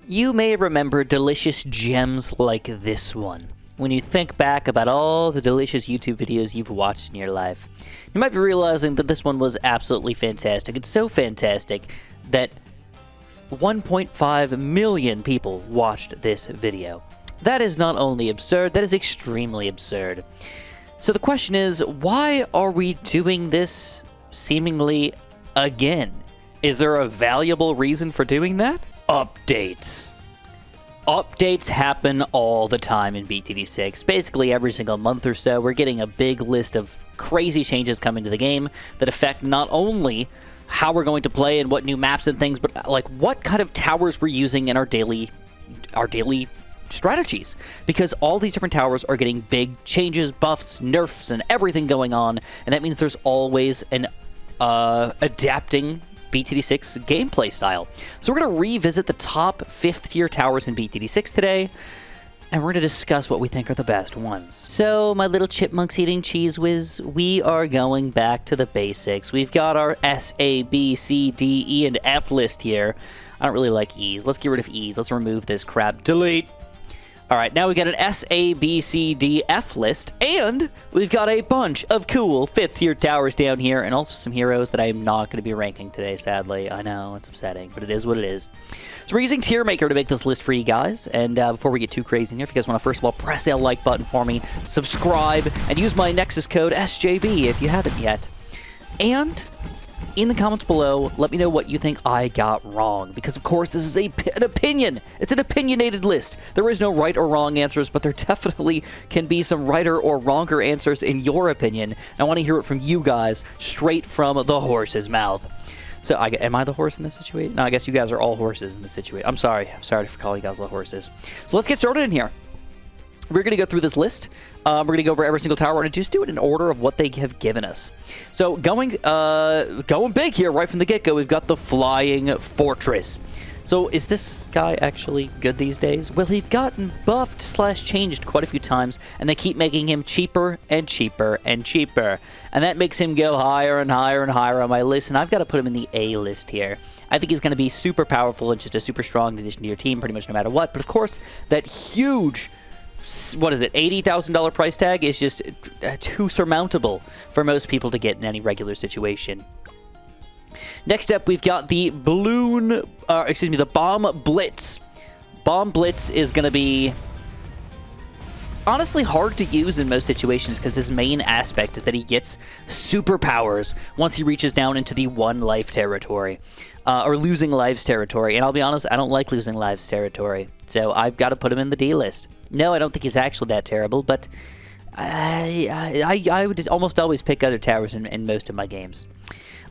You may remember delicious gems like this one when you think back about all the delicious YouTube videos you've watched in your life. You might be realizing that this one was absolutely fantastic. It's so fantastic that 1.5 million people watched this video. That is not only absurd, that is extremely absurd. So the question is, why are we doing this seemingly again? Is there a valuable reason for doing that? Updates. Updates happen all the time in BTD6. Basically every single month or so, we're getting a big list of crazy changes coming to the game that affect not only how we're going to play and what new maps and things, but like what kind of towers we're using in our daily strategies. Because all these different towers are getting big changes, buffs, nerfs, and everything going on, and that means there's always an adapting BTD6 gameplay style. So we're going to revisit the top 5th tier towers in BTD6 today, and we're going to discuss what we think are the best ones. So, my little chipmunks eating cheese whiz, we are going back to the basics. We've got our S, A, B, C, D, E, and F list here. I don't really like E's. Let's get rid of E's. Let's remove this crap. Delete. All right, now we've got an S, A, B, C, D, F list, and we've got a bunch of cool 5th tier towers down here, and also some heroes that I'm not going to be ranking today, sadly. I know, it's upsetting, but it is what it is. So we're using Tier Maker to make this list for you guys, and before we get too crazy in here, if you guys want to first of all press that like button for me, subscribe, and use my Nexus code SJB if you haven't yet. And in the comments below, let me know what you think I got wrong, because of course this is an opinion. It's an opinionated list. There is no right or wrong answers, but there definitely can be some righter or wronger answers in your opinion. I want to hear it from you guys, straight from the horse's mouth. So, am I the horse in this situation? No, I guess you guys are all horses in this situation. I'm sorry for calling you guys all horses. So let's get started in here. We're going to go through this list. We're going to go over every single tower. We're going to just do it in order of what they have given us. So going big here right from the get-go, we've got the Flying Fortress. So is this guy actually good these days? Well, he's gotten buffed / changed quite a few times, and they keep making him cheaper and cheaper and cheaper. And that makes him go higher and higher and higher on my list, and I've got to put him in the A list here. I think he's going to be super powerful and just a super strong addition to your team pretty much no matter what. But of course, that huge, what is it, $80,000 price tag is just too surmountable for most people to get in any regular situation. Next up, we've got the the Bomb Blitz. Bomb Blitz is going to be honestly hard to use in most situations because his main aspect is that he gets superpowers once he reaches down into the 1 life territory. Or losing lives territory. And I'll be honest, I don't like losing lives territory. So I've got to put him in the D list. No, I don't think he's actually that terrible, but I would almost always pick other towers in most of my games.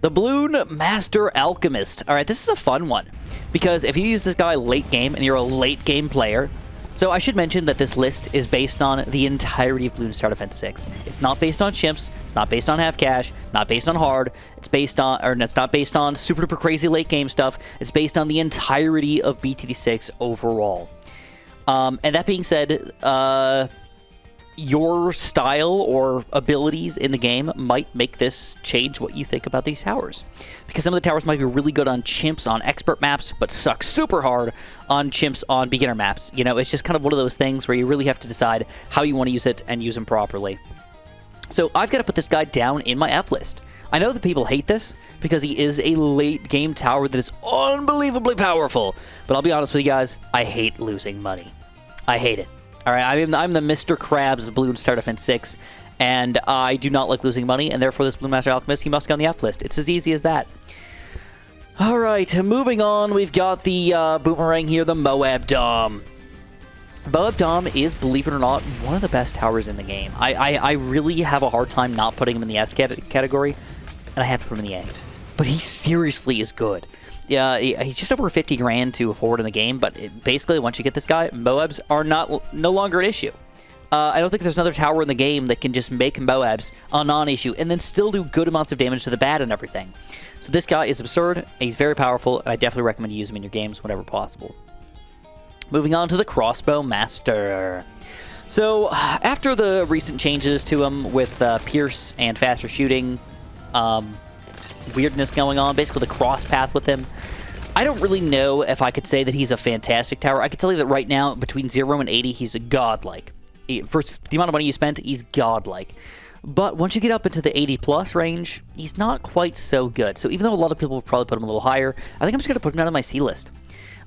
The Bloon Master Alchemist. All right, this is a fun one. Because if you use this guy late game and you're a late game player, so I should mention that this list is based on the entirety of Bloons TD 6. It's not based on chimps, it's not based on half cash, not based on hard, it's based on, or it's not based on super duper crazy late game stuff, it's based on the entirety of BTD6 overall. And that being said, your style or abilities in the game might make this change what you think about these towers. Because some of the towers might be really good on chimps on expert maps, but suck super hard on chimps on beginner maps. You know, it's just kind of one of those things where you really have to decide how you want to use it and use them properly. So I've got to put this guy down in my F list. I know that people hate this because he is a late game tower that is unbelievably powerful. But I'll be honest with you guys, I hate losing money. I hate it. All right, I'm the Mr. Krabs of Bloons TD 6, and I do not like losing money, and therefore this Bloon Master Alchemist, he must go on the F list. It's as easy as that. All right, moving on, we've got the boomerang here, the Moab Dom. Moab Dom is, believe it or not, one of the best towers in the game. I really have a hard time not putting him in the S category, and I have to put him in the A. But he seriously is good. Yeah, he's just over 50 grand to afford in the game, but basically once you get this guy, Moabs are no longer an issue. I don't think there's another tower in the game that can just make Moabs a non-issue and then still do good amounts of damage to the bat and everything. So this guy is absurd, he's very powerful, and I definitely recommend you use him in your games whenever possible. Moving on to the Crossbow Master. So after the recent changes to him with Pierce and faster shooting, weirdness going on, basically the cross path with him, I don't really know if I could say that he's a fantastic tower. I can tell you that right now, between 0 and 80, he's godlike. For the amount of money you spent, he's godlike. But once you get up into the 80-plus range, he's not quite so good. So even though a lot of people will probably put him a little higher, I think I'm just going to put him down on my C list.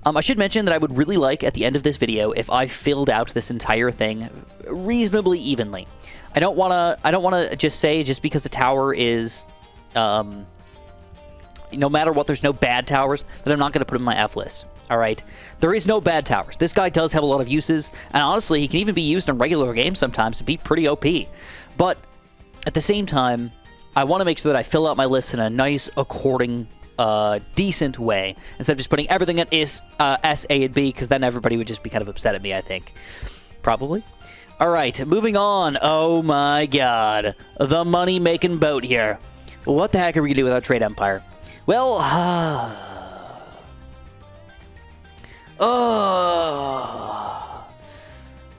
I should mention that I would really like, at the end of this video, if I filled out this entire thing reasonably evenly. I don't want to just say, just because the tower is... no matter what, there's no bad towers, that I'm not going to put him in my F list. All right? There is no bad towers. This guy does have a lot of uses, and honestly, he can even be used in regular games sometimes to be pretty OP. But at the same time, I want to make sure that I fill out my list in a nice, according, decent way, instead of just putting everything at S, A, and B, because then everybody would just be kind of upset at me, I think. Probably. All right, moving on. Oh my god. The money-making boat here. What the heck are we going to do without Trade Empire? Well,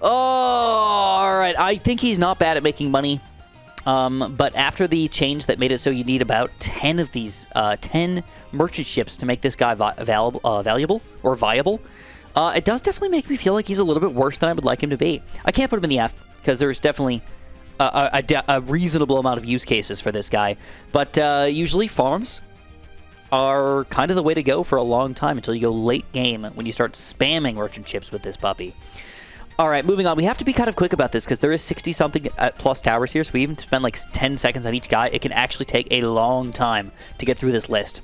all right. I think he's not bad at making money. But after the change that made it so you need about 10 of these, 10 merchant ships to make this guy valuable or viable, it does definitely make me feel like he's a little bit worse than I would like him to be. I can't put him in the F because there's definitely a reasonable amount of use cases for this guy. But usually farms are kind of the way to go for a long time until you go late game when you start spamming merchant ships with this puppy. All right, moving on. We have to be kind of quick about this because there is 60-something plus towers here, so we even spend like 10 seconds on each guy. It can actually take a long time to get through this list.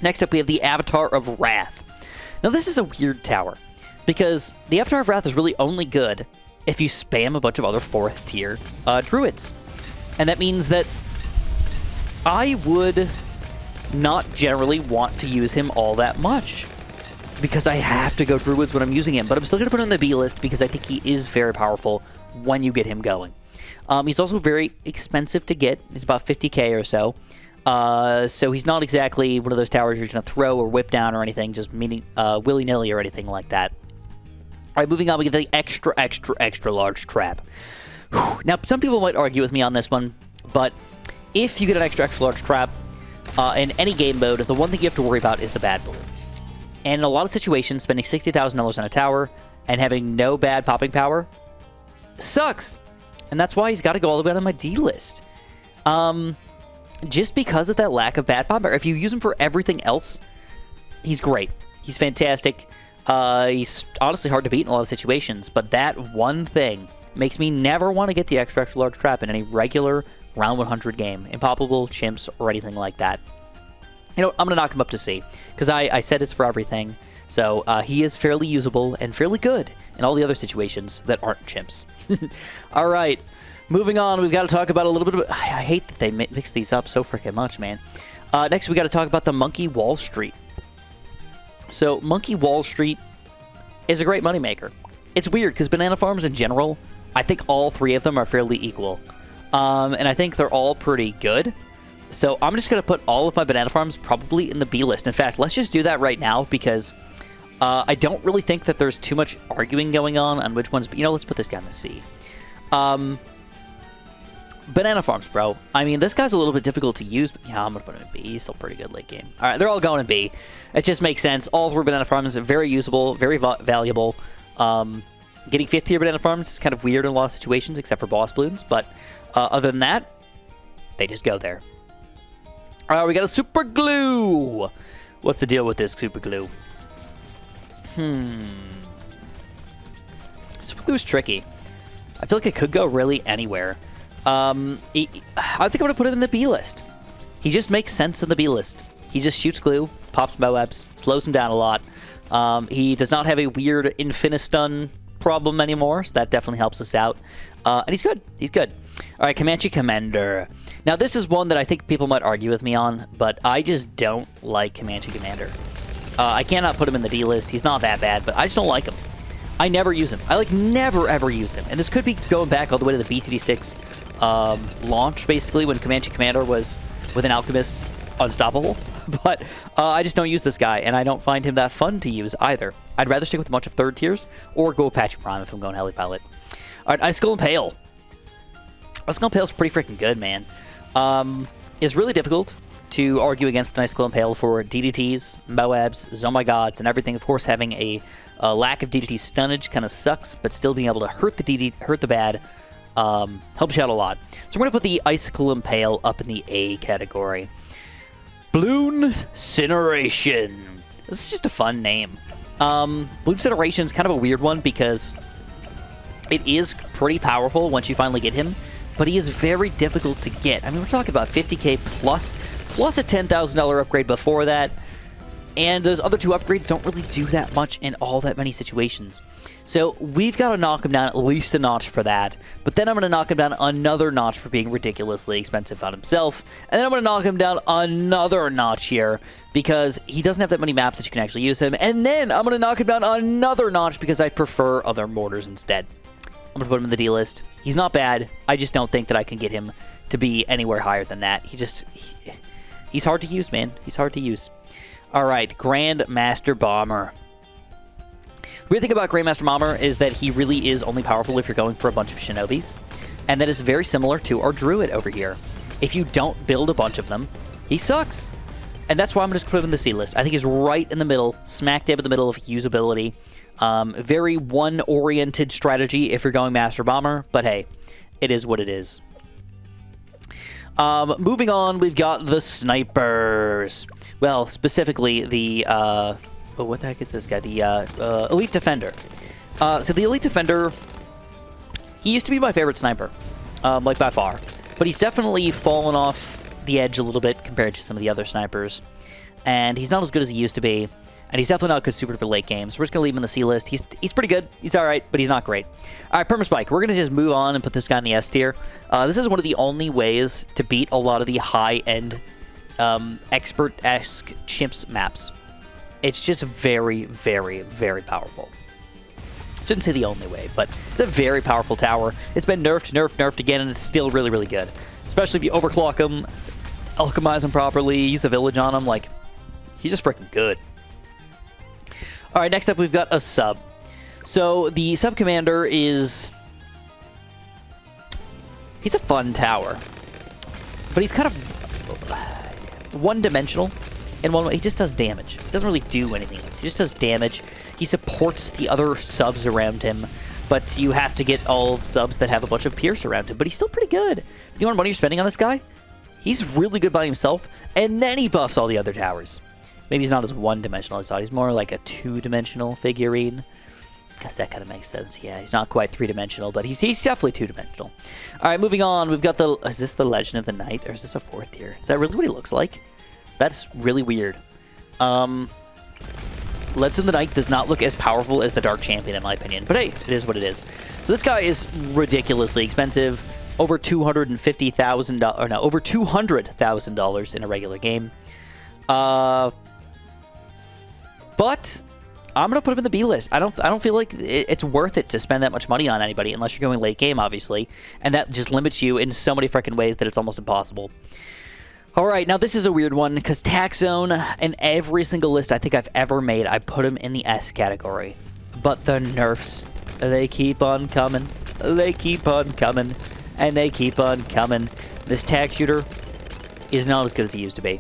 Next up, we have the Avatar of Wrath. Now, this is a weird tower because the Avatar of Wrath is really only good if you spam a bunch of other 4th-tier druids. And that means that I would not generally want to use him all that much because I have to go druids when I'm using him, but I'm still going to put him on the B list because I think he is very powerful when you get him going. He's also very expensive to get. He's about 50k or so. So he's not exactly one of those towers you're going to throw or whip down or anything, just meaning willy-nilly or anything like that. All right, moving on, we get the extra large trap. Whew. Now, some people might argue with me on this one, but if you get an extra large trap in any game mode, the one thing you have to worry about is the bad balloon. And in a lot of situations, spending $60,000 on a tower and having no bad popping power sucks. And that's why he's got to go all the way on my D list. Just because of that lack of bad pop power. If you use him for everything else, he's great. He's fantastic. He's honestly hard to beat in a lot of situations. But that one thing makes me never want to get the extra large trap in any regular round 100 game. Impoppable, chimps, or anything like that. You know, I'm going to knock him up to C, because I said it's for everything. So he is fairly usable and fairly good in all the other situations that aren't chimps. All right, moving on, we've got to talk about a little bit of... I hate that they mix these up so freaking much, man. Next, we got to talk about the Monkey Wall Street. So Monkey Wall Street is a great moneymaker. It's weird, because banana farms in general, I think all three of them are fairly equal. And I think they're all pretty good. So I'm just going to put all of my banana farms probably in the B list. In fact, let's just do that right now because I don't really think that there's too much arguing going on which ones. You know, let's put this guy in the C. Banana farms, bro. I mean, this guy's a little bit difficult to use, but yeah, I'm going to put him in B. He's still pretty good late game. All right, they're all going in B. It just makes sense. All three banana farms are very usable, very valuable. Getting 5th tier banana farms is kind of weird in a lot of situations, except for boss balloons. But other than that, they just go there. All right, we got a super glue. What's the deal with this super glue? Super glue is tricky. I feel like it could go really anywhere. I think I'm going to put him in the B list. He just makes sense in the B list. He just shoots glue, pops Moabs, slows him down a lot. He does not have a weird Infinistun problem anymore, so that definitely helps us out. And he's good. He's good. All right, Comanche Commander. Now, this is one that I think people might argue with me on, but I just don't like Comanche Commander. I cannot put him in the D list. He's not that bad, but I just don't like him. I never use him. I, like, never, ever use him. And this could be going back all the way to the BTD6 launch, basically, when Comanche Commander was, with an Alchemist, unstoppable. But I just don't use this guy, and I don't find him that fun to use either. I'd rather stick with a bunch of 3rd tiers, or go Apache Prime if I'm going Heli Pilot. All right, Icicle Impale. Icicle Impale is pretty freaking good, man. It's really difficult to argue against Nice Glow Impale for DDTs, Moabs, Oh My Gods, and everything. Of course, having a lack of DDT stunnage kind of sucks, but still being able to hurt the bad helps you out a lot. So we're going to put the Icicle Impale up in the A category. Bloon Cineration. This is just a fun name. Bloon Cineration is kind of a weird one because it is pretty powerful once you finally get him, but he is very difficult to get. I mean, we're talking about 50k plus a $10,000 upgrade before that, and those other two upgrades don't really do that much in all that many situations. So we've got to knock him down at least a notch for that, but then I'm going to knock him down another notch for being ridiculously expensive on himself, and then I'm going to knock him down another notch here because he doesn't have that many maps that you can actually use him, and then I'm going to knock him down another notch because I prefer other mortars instead. I'm going to put him in the D list. He's not bad. I just don't think that I can get him to be anywhere higher than that. He's hard to use, man. He's hard to use. All right, Grandmaster Bomber. The weird thing about Grandmaster Bomber is that he really is only powerful if you're going for a bunch of Shinobis, and that is very similar to our Druid over here. If you don't build a bunch of them, he sucks. And that's why I'm just going to put him in the C list. I think he's right in the middle, smack dab in the middle of usability. Very one-oriented strategy if you're going Master Bomber, but hey, it is what it is. Moving on, we've got the Snipers. Well, specifically the, what the heck is this guy? The Elite Defender. So the Elite Defender, he used to be my favorite sniper, like by far. But he's definitely fallen off the edge a little bit compared to some of the other snipers. And he's not as good as he used to be. And he's definitely not good super late game. So we're just going to leave him in the C list. He's pretty good. He's all right, but he's not great. All right, Permaspike. We're going to just move on and put this guy in the S tier. This is one of the only ways to beat a lot of the high-end expert-esque chimps maps. It's just very, very, very powerful. Shouldn't say the only way, but it's a very powerful tower. It's been nerfed again, and it's still really, really good. Especially if you overclock him, alchemize him properly, use a village on him. Like, he's just freaking good. All right, next up we've got a sub. So the sub commander is... he's a fun tower, but he's kind of one-dimensional in one way. He just does damage. He doesn't really do anything else. He just does damage. He supports the other subs around him, but you have to get all subs that have a bunch of Pierce around him. But he's still pretty good. You know what money you're spending on this guy? He's really good by himself, and then he buffs all the other towers. Maybe he's not as one-dimensional as I thought. He's more like a two-dimensional figurine. I guess that kind of makes sense. Yeah, he's not quite three-dimensional, but he's definitely two-dimensional. All right, moving on. We've got the... is this the Legend of the Night, or is this a 4th tier? Is that really what he looks like? That's really weird. Legend of the Night does not look as powerful as the Dark Champion, in my opinion. But hey, it is what it is. So this guy is ridiculously expensive. Over $250,000... or no, over $200,000 in a regular game. But I'm gonna put him in the B list. I don't feel like it's worth it to spend that much money on anybody unless you're going late game, obviously, and that just limits you in so many freaking ways that it's almost impossible. All right, now this is a weird one because Taxzone in every single list I think I've ever made, I put him in the S category. But the nerfs, they keep on coming. They keep on coming, and they keep on coming. This tag shooter is not as good as he used to be.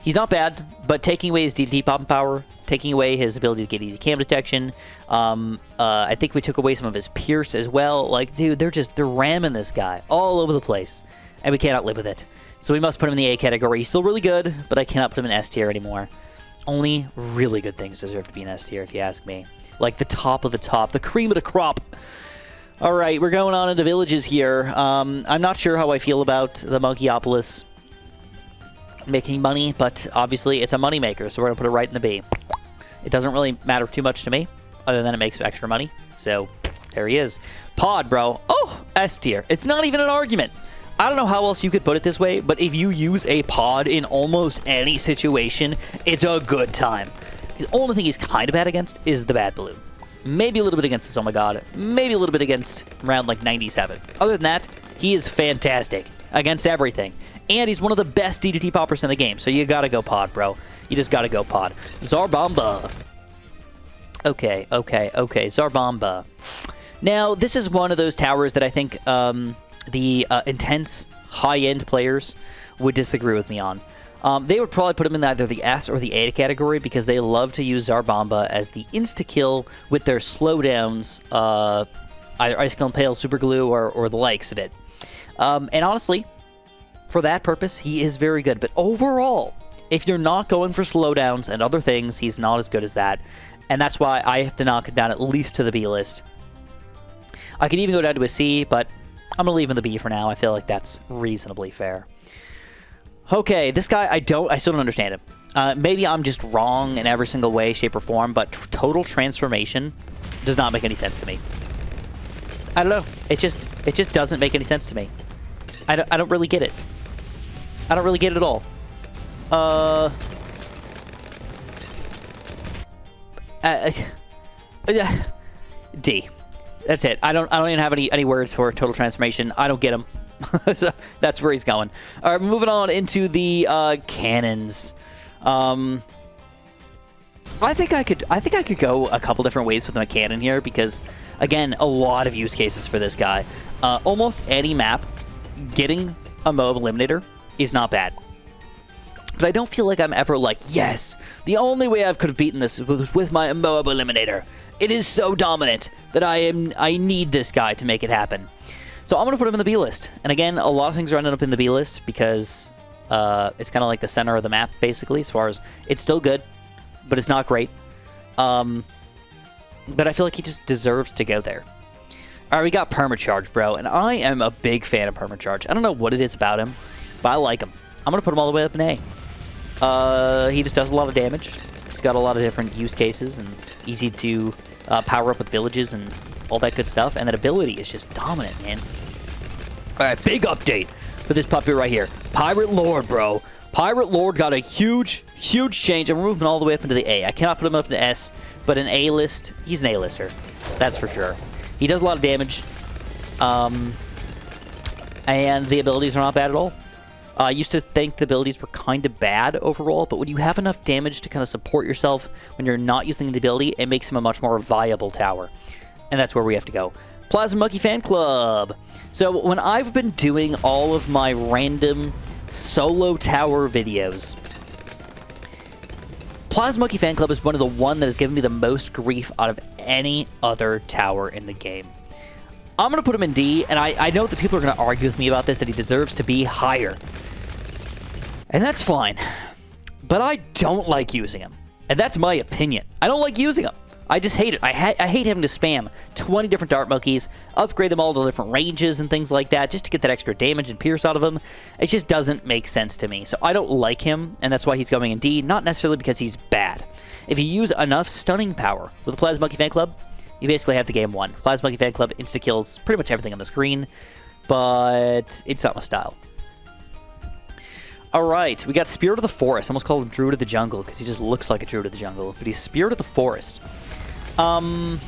He's not bad, but taking away his DDT popping power, taking away his ability to get easy cam detection, I think we took away some of his Pierce as well. Like, dude, they're ramming this guy all over the place, and we cannot live with it. So we must put him in the A category. He's still really good, but I cannot put him in S tier anymore. Only really good things deserve to be in S tier, if you ask me. Like the top of the top, the cream of the crop. All right, we're going on into villages here. I'm not sure how I feel about the Monkeypolis making money, but obviously it's a money maker, so we're gonna put it right in the B. It doesn't really matter too much to me, other than it makes extra money. So there he is. Pod, bro. Oh, S tier. It's not even an argument. I don't know how else you could put it this way, but if you use a pod in almost any situation, it's a good time. The only thing he's kind of bad against is the bad balloon. Maybe a little bit against this, oh my god. Maybe a little bit against round like 97. Other than that, he is fantastic against everything. And he's one of the best DDT poppers in the game, so you gotta go pod, bro. You just gotta go pod. Zarbomba. Okay, Zarbomba. Now, this is one of those towers that I think the intense, high-end players would disagree with me on. They would probably put him in either the S or the A category because they love to use Zarbomba as the insta-kill with their slowdowns, either Icicle Impale, Super Glue, or the likes of it. And honestly, for that purpose, he is very good. But overall, if you're not going for slowdowns and other things, he's not as good as that. And that's why I have to knock him down at least to the B list. I could even go down to a C, but I'm going to leave him in the B for now. I feel like that's reasonably fair. Okay, this guy, I still don't understand him. Maybe I'm just wrong in every single way, shape, or form, but total transformation does not make any sense to me. I don't know. It just doesn't make any sense to me. I don't really get it. I don't really get it at all. D. That's it. I don't even have any words for total transformation. I don't get him. So that's where he's going. All right, moving on into the cannons. I think I could go a couple different ways with my cannon here because, again, a lot of use cases for this guy. Almost any map, getting a mob eliminator is not bad. But I don't feel like I'm ever like, yes, the only way I could have beaten this was with my mob eliminator. It is so dominant that I need this guy to make it happen. So I'm going to put him in the B list. And again, a lot of things are ending up in the B list because it's kind of like the center of the map, basically, as far as it's still good, but it's not great. But I feel like he just deserves to go there. All right, we got Permacharge, bro, and I am a big fan of Permacharge. I don't know what it is about him, but I like him. I'm going to put him all the way up in A. He just does a lot of damage. He's got a lot of different use cases and easy to power up with villages and all that good stuff. And that ability is just dominant, man. All right, big update for this puppy right here. Pirate Lord, bro. Pirate Lord got a huge, huge change. And we're moving all the way up into the A. I cannot put him up into S, but an A list, he's an A-lister. That's for sure. He does a lot of damage. And the abilities are not bad at all. I used to think the abilities were kind of bad overall, but when you have enough damage to kind of support yourself when you're not using the ability, it makes him a much more viable tower. And that's where we have to go. Plasma Monkey Fan Club. So when I've been doing all of my random solo tower videos, Plasma Monkey Fan Club is one of the one that has given me the most grief out of any other tower in the game. I'm going to put him in D, and I know that people are going to argue with me about this, that he deserves to be higher. And that's fine. But I don't like using him. And that's my opinion. I don't like using him. I just hate it. I hate having to spam 20 different dart monkeys, upgrade them all to different ranges and things like that, just to get that extra damage and pierce out of him. It just doesn't make sense to me. So I don't like him, and that's why he's going in D, not necessarily because he's bad. If you use enough stunning power with the Plasma Monkey Fan Club, you basically have the game won. Plasma Monkey Fan Club insta-kills pretty much everything on the screen, but it's not my style. All right, we got Spirit of the Forest. I almost called him Druid of the Jungle because he just looks like a Druid of the Jungle, but he's Spirit of the Forest. All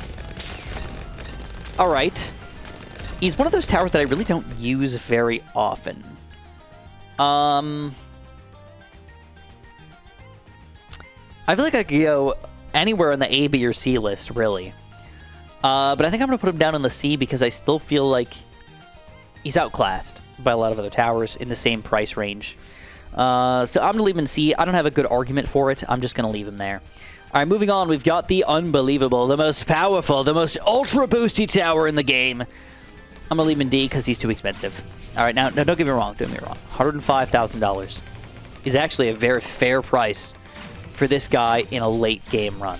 right. He's one of those towers that I really don't use very often. I feel like I could go anywhere on the A, B, or C list, really. But I think I'm going to put him down in the C because I still feel like he's outclassed by a lot of other towers in the same price range. So I'm going to leave him in C. I don't have a good argument for it. I'm just going to leave him there. All right, moving on. We've got the unbelievable, the most powerful, the most ultra boosty tower in the game. I'm going to leave him in D because he's too expensive. All right, now don't get me wrong. Don't get me wrong. $105,000 is actually a very fair price for this guy in a late game run.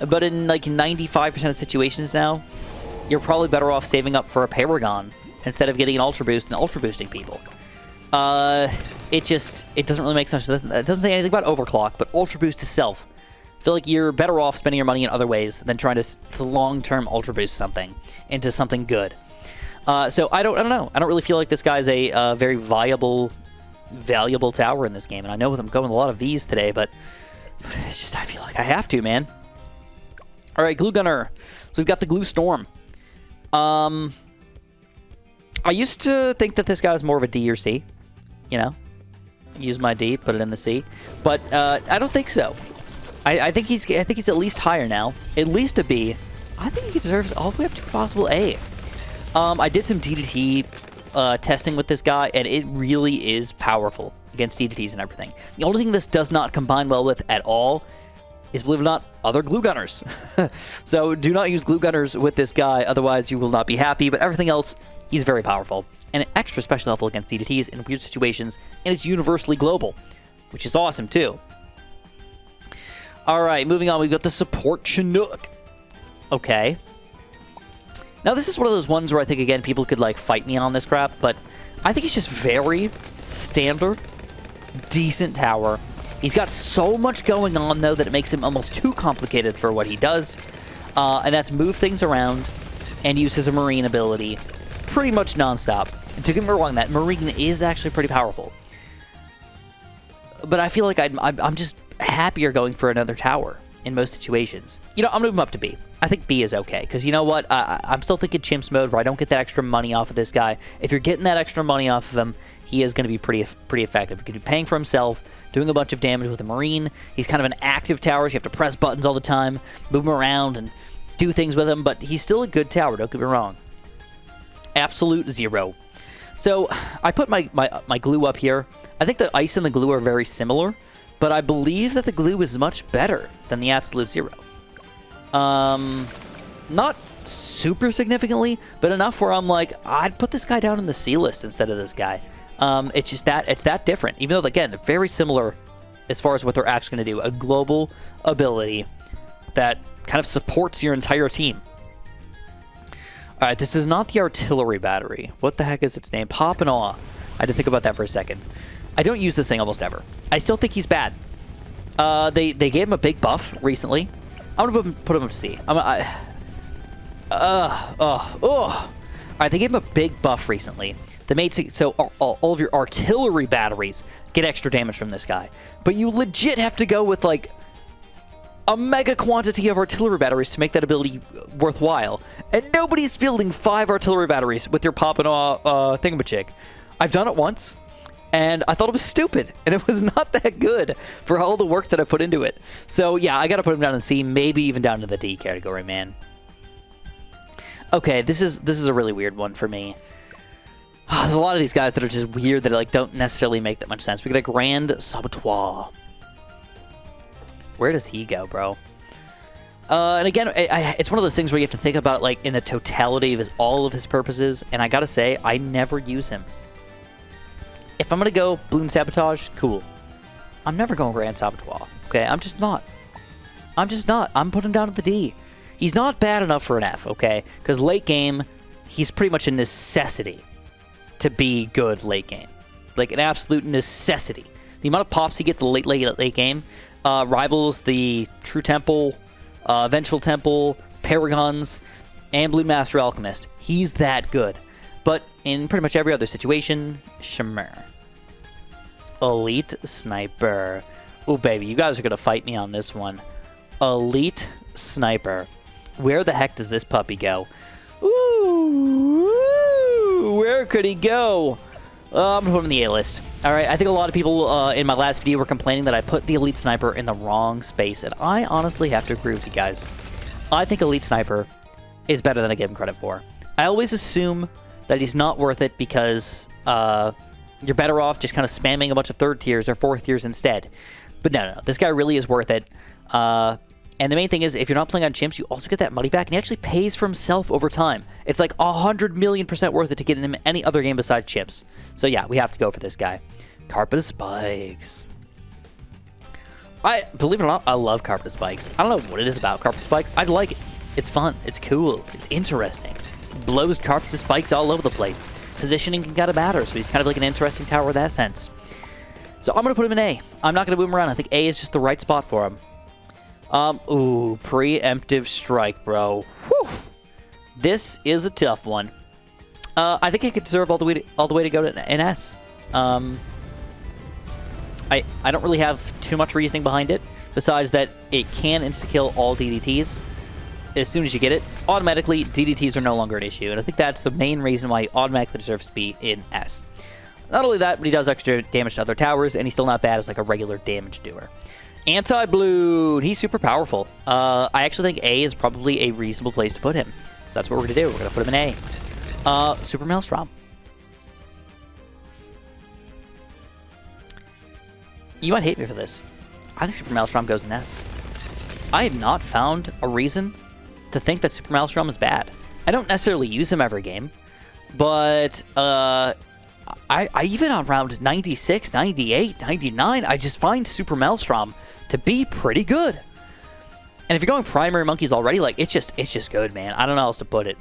But in like 95% of situations now, you're probably better off saving up for a Paragon instead of getting an Ultra Boost and Ultra Boosting people. It doesn't really make sense. It doesn't say anything about Overclock, but Ultra Boost itself. I feel like you're better off spending your money in other ways than trying to long-term Ultra Boost something into something good. So I don't know. I don't really feel like this guy's a very valuable tower in this game. And I know I'm going with a lot of V's today, but it's just I feel like I have to, man. All right, Glue Gunner. So we've got the Glue Storm. I used to think that this guy was more of a D or C. You know, use my D, put it in the C. But I don't think so. I think he's at least higher now. At least a B. I think he deserves all the way up to a possible A. I did some DDT testing with this guy, and it really is powerful against DDTs and everything. The only thing this does not combine well with at all is, believe it or not, other glue gunners. So do not use glue gunners with this guy, otherwise you will not be happy. But everything else, he's very powerful. And an extra special level against DDTs in weird situations, and it's universally global, which is awesome too. Alright, moving on, we've got the support Chinook. Okay. Now this is one of those ones where I think, again, people could like fight me on this crap, but I think it's just very standard, decent tower. He's got so much going on, though, that it makes him almost too complicated for what he does. And that's move things around and use his marine ability pretty much nonstop. And to get me wrong, that marine is actually pretty powerful. But I feel like I'm just happier going for another tower in most situations. You know, I'm going to move him up to B. I think B is okay, because you know what? I'm still thinking chimps mode, where I don't get that extra money off of this guy. If you're getting that extra money off of him, he is going to be pretty effective. He could be paying for himself, doing a bunch of damage with a marine. He's kind of an active tower, so you have to press buttons all the time, move him around, and do things with him, but he's still a good tower, don't get me wrong. Absolute 0. So, I put my glue up here. I think the ice and the glue are very similar, but I believe that the glue is much better than the absolute 0. Not super significantly, but enough where I'm like, I'd put this guy down in the C list instead of this guy. It's just that, it's that different. Even though, again, they're very similar as far as what they're actually going to do. A global ability that kind of supports your entire team. Alright, this is not the artillery battery. What the heck is its name? Pop and Awe. I had to think about that for a second. I don't use this thing almost ever. I still think he's bad. They gave him a big buff recently. I'm gonna put him up to C. Alright, they gave him a big buff recently that made so all of your artillery batteries get extra damage from this guy. But you legit have to go with like a mega quantity of artillery batteries to make that ability worthwhile. And nobody's fielding 5 artillery batteries with your Pop and Awe thingamajig. I've done it once, and I thought it was stupid, and it was not that good for all the work that I put into it. So yeah, I gotta put him down in C, maybe even down to the D category, man. Okay, this is a really weird one for me. There's a lot of these guys that are just weird that like don't necessarily make that much sense. We got a Grand Saboteur. Where does he go, bro? And again, it's one of those things where you have to think about like in the totality of all of his purposes, and I gotta say, I never use him. If I'm gonna go Bloons Sabotage, cool. I'm never going Grand Saboteur. Okay, I'm just not. I'm putting him down at the D. He's not bad enough for an F, okay? Because late game, he's pretty much a necessity to be good late game. Like an absolute necessity. The amount of pops he gets late game rivals the True Temple, Vengeful Temple, Paragons, and Blue Master Alchemist. He's that good. But in pretty much every other situation, Shimmer. Elite Sniper. Oh, baby, you guys are going to fight me on this one. Elite Sniper. Where the heck does this puppy go? Ooh, where could he go? I'm going to put him in the A list. Alright, I think a lot of people in my last video were complaining that I put the Elite Sniper in the wrong space, and I honestly have to agree with you guys. I think Elite Sniper is better than I give him credit for. I always assume that he's not worth it because you're better off just kind of spamming a bunch of 3rd tiers or 4th tiers instead. But no, this guy really is worth it. And the main thing is, if you're not playing on chimps, you also get that money back, and he actually pays for himself over time. It's like 100,000,000% worth it to get him in any other game besides chimps. So yeah, we have to go for this guy. Carpet of Spikes. Believe it or not, I love Carpet of Spikes. I don't know what it is about Carpet of Spikes. I like it. It's fun. It's cool. It's interesting. Blows Carpet of Spikes all over the place. Positioning can kind of matter, so he's kind of like an interesting tower in that sense. So I'm going to put him in A. I'm not going to move him around. I think A is just the right spot for him. Ooh, preemptive strike, bro. Whew. This is a tough one. I think it could deserve all the way to go to an S. I don't really have too much reasoning behind it, besides that it can insta-kill all DDTs. As soon as you get it, automatically, DDTs are no longer an issue, and I think that's the main reason why he automatically deserves to be in S. Not only that, but he does extra damage to other towers, and he's still not bad as like a regular damage doer. Anti-Bloon! He's super powerful. I actually think A is probably a reasonable place to put him. That's what we're going to do. We're going to put him in A. Super Maelstrom. You might hate me for this. I think Super Maelstrom goes in S. I have not found a reason to think that Super Maelstrom is bad. I don't necessarily use him every game, but I even on round 96, 98, 99, I just find Super Maelstrom to be pretty good. And if you're going primary monkeys already, like it's just good, man. I don't know how else to put it.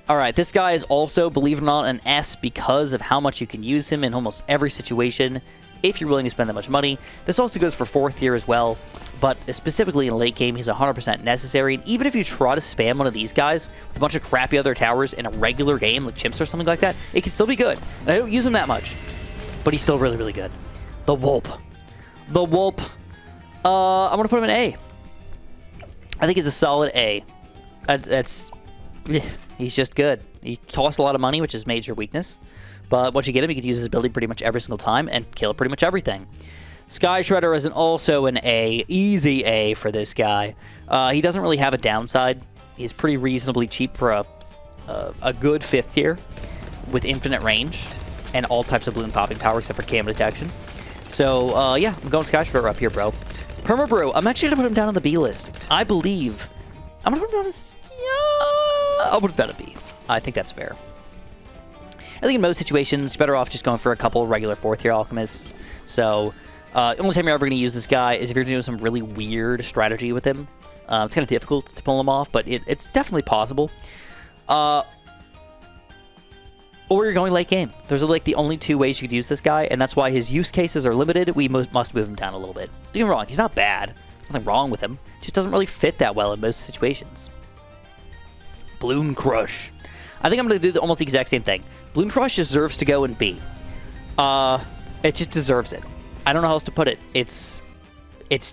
All right, this guy is also, believe it or not, an S because of how much you can use him in almost every situation if you're willing to spend that much money. This also goes for 4th tier as well, but specifically in late game, he's 100% necessary. And even if you try to spam one of these guys with a bunch of crappy other towers in a regular game, like Chimps or something like that, it can still be good. And I don't use him that much, but he's still really, really good. The Wulp. The Wulp. I'm going to put him in A. I think he's a solid A. He's just good. He costs a lot of money, which is major weakness. But once you get him, you can use his ability pretty much every single time and kill pretty much everything. Sky Shredder is also an A. Easy A for this guy. He doesn't really have a downside. He's pretty reasonably cheap for a good 5th tier with infinite range and all types of balloon popping power except for cam detection. So, yeah, I'm going Sky Shredder up here, bro. Permabrew, I'm actually going to put him down on the B list. I believe... I'm going to put him down as... Yeah, I'll put him down a B. I think that's fair. I think in most situations, you're better off just going for a couple regular 4th tier alchemists. So, the only time you're ever going to use this guy is if you're doing some really weird strategy with him. It's kind of difficult to pull him off, but it's definitely possible. Or you're going late game. Those are like the only 2 ways you could use this guy, and that's why his use cases are limited. We must move him down a little bit. Don't get me wrong, he's not bad. Nothing wrong with him. Just doesn't really fit that well in most situations. Bloon Crush. I think I'm going to do almost the exact same thing. Bloon Crush deserves to go in B. It just deserves it. I don't know how else to put it. It's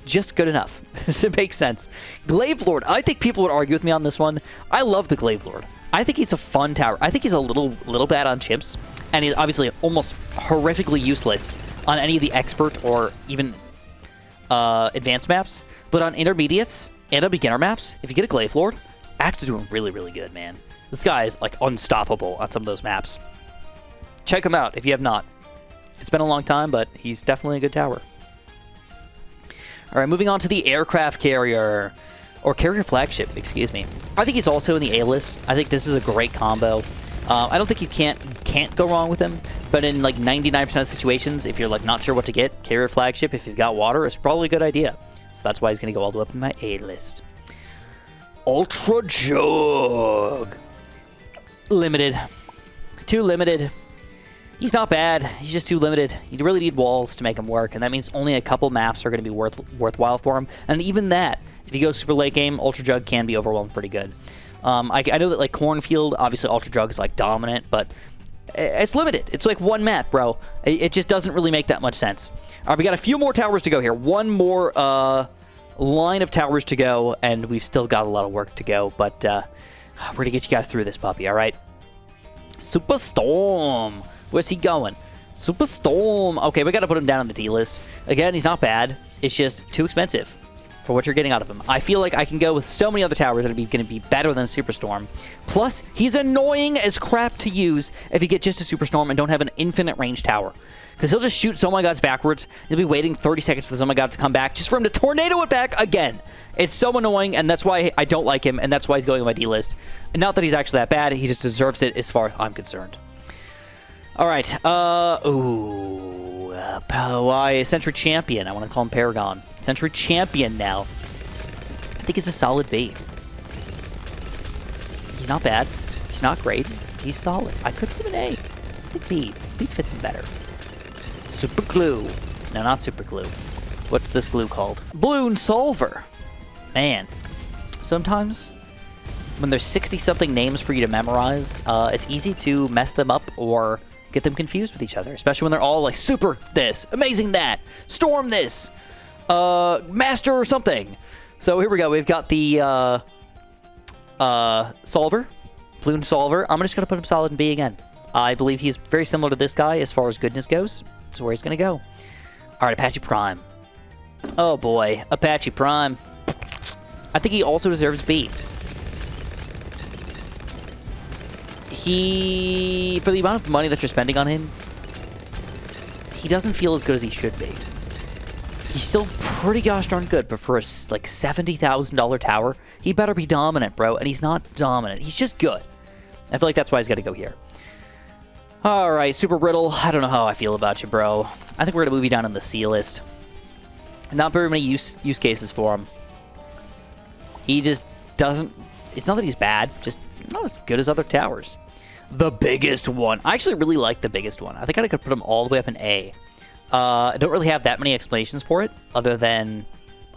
just good enough to make sense. Glaive Lord. I think people would argue with me on this one. I love the Glaive Lord. I think he's a fun tower. I think he's a little bad on Chimps, and he's obviously almost horrifically useless on any of the expert or even advanced maps. But on intermediates and on beginner maps, if you get a Glaive Lord, actually doing really, really good, man. This guy is like unstoppable on some of those maps. Check him out if you have not. It's been a long time, but he's definitely a good tower. All right, moving on to the aircraft carrier. Or carrier flagship, excuse me. I think he's also in the A list. I think this is a great combo. I don't think you can't go wrong with him, but in like 99% of situations, if you're like not sure what to get, carrier flagship, if you've got water, is probably a good idea. So that's why he's going to go all the way up in my A list. Ultra Jug. Limited. Too limited. He's not bad. He's just too limited. You really need walls to make him work, and that means only a couple maps are going to be worthwhile for him. And even that, if you go super late game, Ultra Jug can be overwhelmed pretty good. I know that like Cornfield, obviously Ultra Jug is like dominant, but it's limited. It's like one map, bro. It just doesn't really make that much sense. All right, we got a few more towers to go here. One more line of towers to go, and we've still got a lot of work to go, but we're going to get you guys through this puppy, all right? Super Storm. Where's he going? Super Storm. Okay, we got to put him down on the D list. Again, he's not bad. It's just too expensive for what you're getting out of him. I feel like I can go with so many other towers that are going to be better than Superstorm. Plus, he's annoying as crap to use if you get just a Superstorm and don't have an infinite range tower. Because he'll just shoot Oh My Gods backwards. You'll be waiting 30 seconds for the Oh My God to come back just for him to tornado it back again. It's so annoying, and that's why I don't like him, and that's why he's going on my D list. And not that he's actually that bad, he just deserves it as far as I'm concerned. All right, why Century Champion? I want to call him Paragon. Century Champion now. I think he's a solid B. He's not bad. He's not great. He's solid. I could put him an A. I think B. B fits him better. Super Glue. No, not Super Glue. What's this glue called? Bloon Solver. Man, sometimes when there's 60-something names for you to memorize, it's easy to mess them up or get them confused with each other, especially when they're all like super this, amazing that, storm this, master or something. So here we go. We've got the Solver, Bloon Solver. I'm just going to put him solid in B again. I believe he's very similar to this guy as far as goodness goes. That's where he's going to go. All right, Apache Prime. Oh boy, Apache Prime. I think he also deserves B. For the amount of money that you're spending on him, he doesn't feel as good as he should be. he's still pretty gosh darn good, but for a like $70,000 tower, he better be dominant, bro. And he's not dominant. He's just good. I feel like that's why he's got to go here. All right, Super Riddle. I don't know how I feel about you, bro. I think we're going to move you down on the C list. Not very many use cases for him. He just doesn't... It's not that he's bad, just not as good as other towers. The biggest one. I actually really like the biggest one. I think I could put him all the way up in A. I don't really have that many explanations for it, other than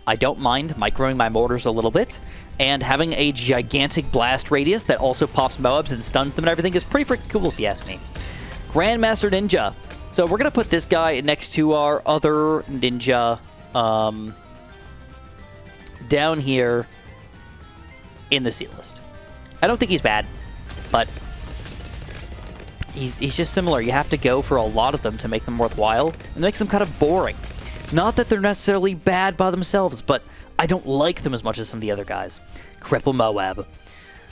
I don't mind microing my mortars a little bit, and having a gigantic blast radius that also pops Moabs and stuns them and everything is pretty freaking cool if you ask me. Grandmaster Ninja. So we're going to put this guy next to our other ninja down here in the C list. I don't think he's bad, but he's just similar. You have to go for a lot of them to make them worthwhile, and it makes them kind of boring. Not that they're necessarily bad by themselves, but I don't like them as much as some of the other guys. Cripple Moab.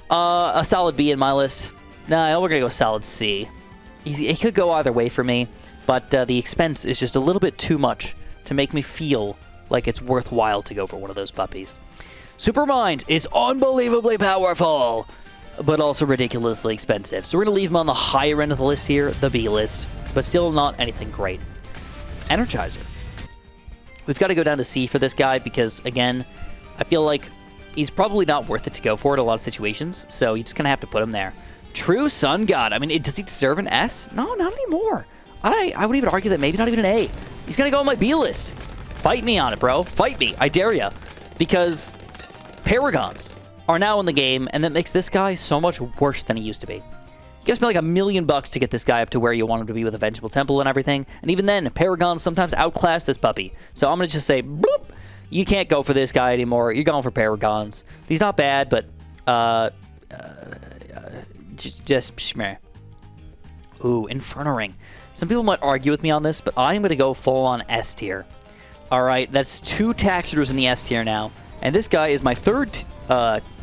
A solid B in my list. Nah, we're going to go solid C. It could go either way for me, but the expense is just a little bit too much to make me feel like it's worthwhile to go for one of those puppies. Supermind is unbelievably powerful, but also ridiculously expensive. So we're going to leave him on the higher end of the list here, the B list, but still not anything great. Energizer. We've got to go down to C for this guy because, again, I feel like he's probably not worth it to go for in a lot of situations, so you're just going to have to put him there. True Sun God. I mean, does he deserve an S? No, not anymore. I would even argue that maybe not even an A. He's going to go on my B list. Fight me on it, bro. Fight me. I dare ya. Because Paragons are now in the game, and that makes this guy so much worse than he used to be. You gotta spend like $1 million to get this guy up to where you want him to be with a Vengeful Temple and everything. And even then, Paragons sometimes outclass this puppy. So I'm gonna just say, bloop, you can't go for this guy anymore. You're going for Paragons. He's not bad, but just schmeh. Ooh, Inferno Ring. Some people might argue with me on this, but I'm gonna go full on S tier. All right, that's 2 tax shooters in the S tier now, and this guy is my 3rd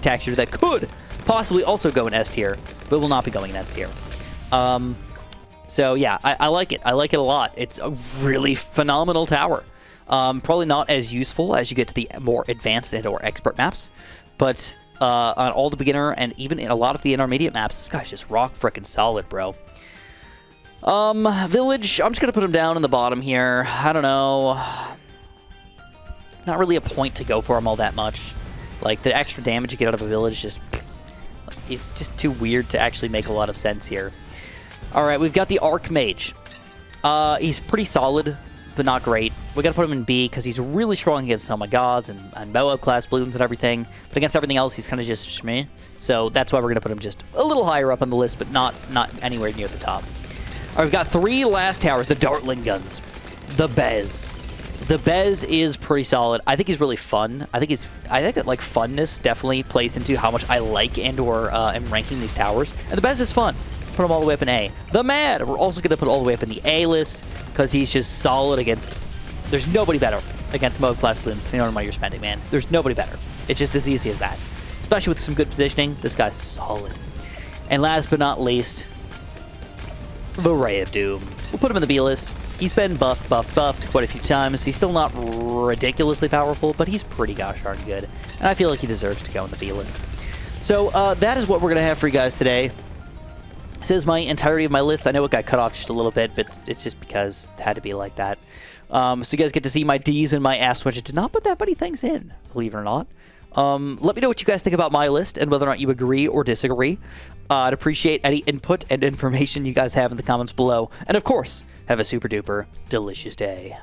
tax shooter that could possibly also go in S tier, but will not be going in S tier. So yeah, I like it. I like it a lot. It's a really phenomenal tower. Probably not as useful as you get to the more advanced and or expert maps, but on all the beginner and even in a lot of the intermediate maps, this guy's just rock frickin' solid, bro. Village, I'm just gonna put him down in the bottom here. I don't know. Not really a point to go for him all that much. Like, the extra damage you get out of a village he's just too weird to actually make a lot of sense here. Alright, we've got the Archmage. He's pretty solid, but not great. We gotta put him in B, because he's really strong against Oh My Gods and Moab class Bloons and everything. But against everything else, he's kind of just shmeh. So that's why we're gonna put him just a little higher up on the list, but not anywhere near the top. Alright, we've got 3 last towers, the Dartling Guns. The Bez. The Bez is pretty solid. I think he's really fun. I think that like funness definitely plays into how much I like and or am ranking these towers. And the Bez is fun. Put him all the way up in A. The Mad, we're also going to put all the way up in the A list because he's just solid against... There's nobody better against Moab class Bloons than the amount you're spending, man. There's nobody better. It's just as easy as that. Especially with some good positioning, this guy's solid. And last but not least, the Ray of Doom. We'll put him in the B list. He's been buffed quite a few times. He's still not ridiculously powerful, but he's pretty gosh darn good. And I feel like he deserves to go in the B list. So that is what we're going to have for you guys today. This is my entirety of my list. I know it got cut off just a little bit, but it's just because it had to be like that. So you guys get to see my D's and my F's, which I did not put that many things in, believe it or not. Let me know what you guys think about my list and whether or not you agree or disagree. I'd appreciate any input and information you guys have in the comments below. And of course, have a super duper delicious day.